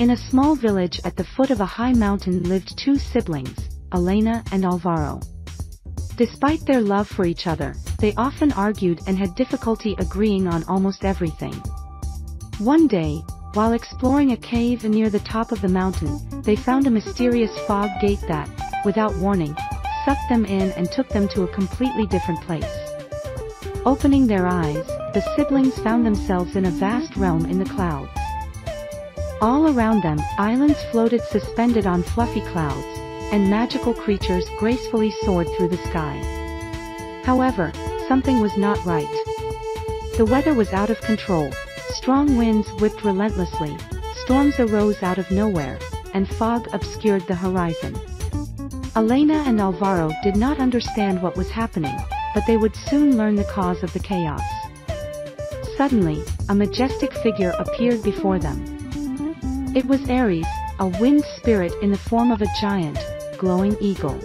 In a small village at the foot of a high mountain lived two siblings, Elena and Alvaro. Despite their love for each other, they often argued and had difficulty agreeing on almost everything. One day, while exploring a cave near the top of the mountain, they found a mysterious fog gate that, without warning, sucked them in and took them to a completely different place. Opening their eyes, the siblings found themselves in a vast realm in the clouds. All around them, islands floated suspended on fluffy clouds, and magical creatures gracefully soared through the sky. However, something was not right. The weather was out of control, strong winds whipped relentlessly, storms arose out of nowhere, and fog obscured the horizon. Elena and Alvaro did not understand what was happening, but they would soon learn the cause of the chaos. Suddenly, a majestic figure appeared before them. It was Ares, a wind spirit in the form of a giant, glowing eagle.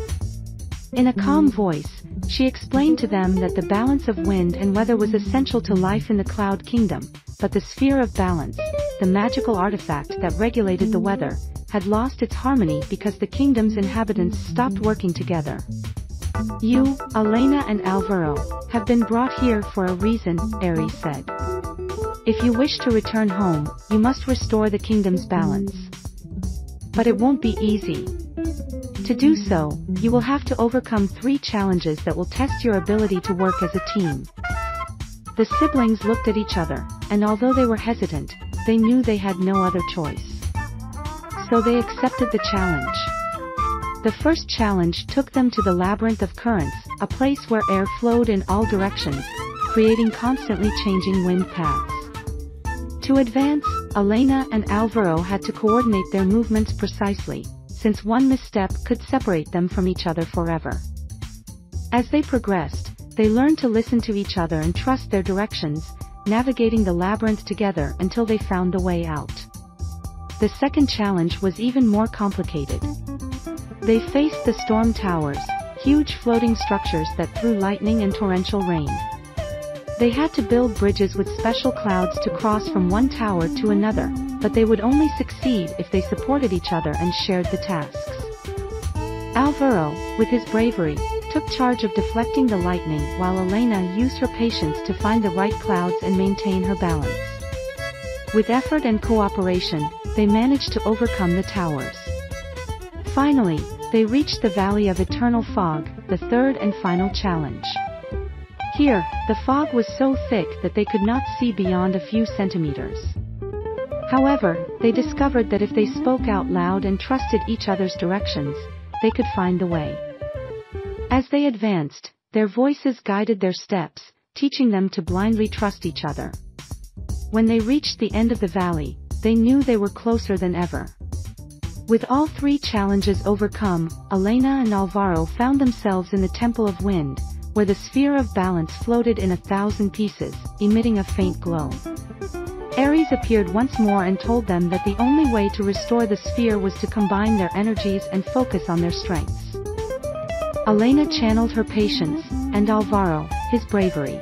In a calm voice, she explained to them that the balance of wind and weather was essential to life in the Cloud Kingdom, but the sphere of balance, the magical artifact that regulated the weather, had lost its harmony because the kingdom's inhabitants stopped working together. "You, Elena and Alvaro, have been brought here for a reason," Ares said. "If you wish to return home, you must restore the kingdom's balance. But it won't be easy. To do so, you will have to overcome 3 challenges that will test your ability to work as a team." The siblings looked at each other, and although they were hesitant, they knew they had no other choice. So they accepted the challenge. The first challenge took them to the labyrinth of currents, a place where air flowed in all directions, creating constantly changing wind paths. To advance, Elena and Alvaro had to coordinate their movements precisely, since one misstep could separate them from each other forever. As they progressed, they learned to listen to each other and trust their directions, navigating the labyrinth together until they found a way out. The second challenge was even more complicated. They faced the storm towers, huge floating structures that threw lightning and torrential rain. They had to build bridges with special clouds to cross from one tower to another, but they would only succeed if they supported each other and shared the tasks. Alvaro, with his bravery, took charge of deflecting the lightning while Elena used her patience to find the right clouds and maintain her balance. With effort and cooperation, they managed to overcome the towers. Finally, they reached the Valley of Eternal Fog, the third and final challenge. Here, the fog was so thick that they could not see beyond a few centimeters. However, they discovered that if they spoke out loud and trusted each other's directions, they could find the way. As they advanced, their voices guided their steps, teaching them to blindly trust each other. When they reached the end of the valley, they knew they were closer than ever. With all 3 challenges overcome, Elena and Alvaro found themselves in the Temple of Wind, where the sphere of balance floated in 1,000 pieces, emitting a faint glow. Ares appeared once more and told them that the only way to restore the sphere was to combine their energies and focus on their strengths. Elena channeled her patience, and Alvaro, his bravery.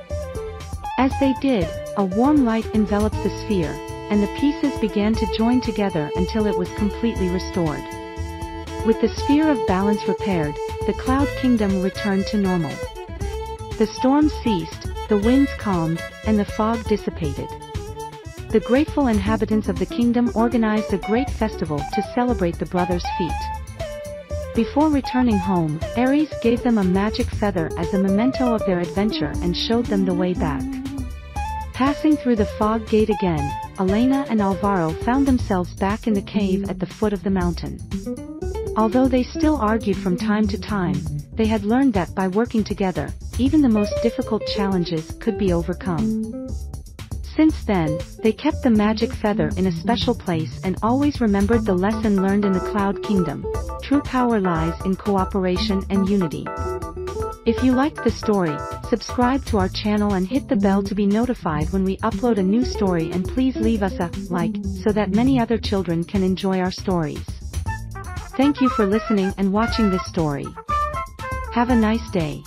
As they did, a warm light enveloped the sphere, and the pieces began to join together until it was completely restored. With the sphere of balance repaired, the Cloud Kingdom returned to normal. The storm ceased, the winds calmed, and the fog dissipated. The grateful inhabitants of the kingdom organized a great festival to celebrate the brothers' feat. Before returning home, Ares gave them a magic feather as a memento of their adventure and showed them the way back. Passing through the fog gate again, Elena and Alvaro found themselves back in the cave at the foot of the mountain. Although they still argued from time to time, they had learned that by working together, even the most difficult challenges could be overcome. Since then, they kept the magic feather in a special place and always remembered the lesson learned in the Cloud Kingdom: true power lies in cooperation and unity. If you liked the story, subscribe to our channel and hit the bell to be notified when we upload a new story, and please leave us a like so that many other children can enjoy our stories. Thank you for listening and watching this story. Have a nice day.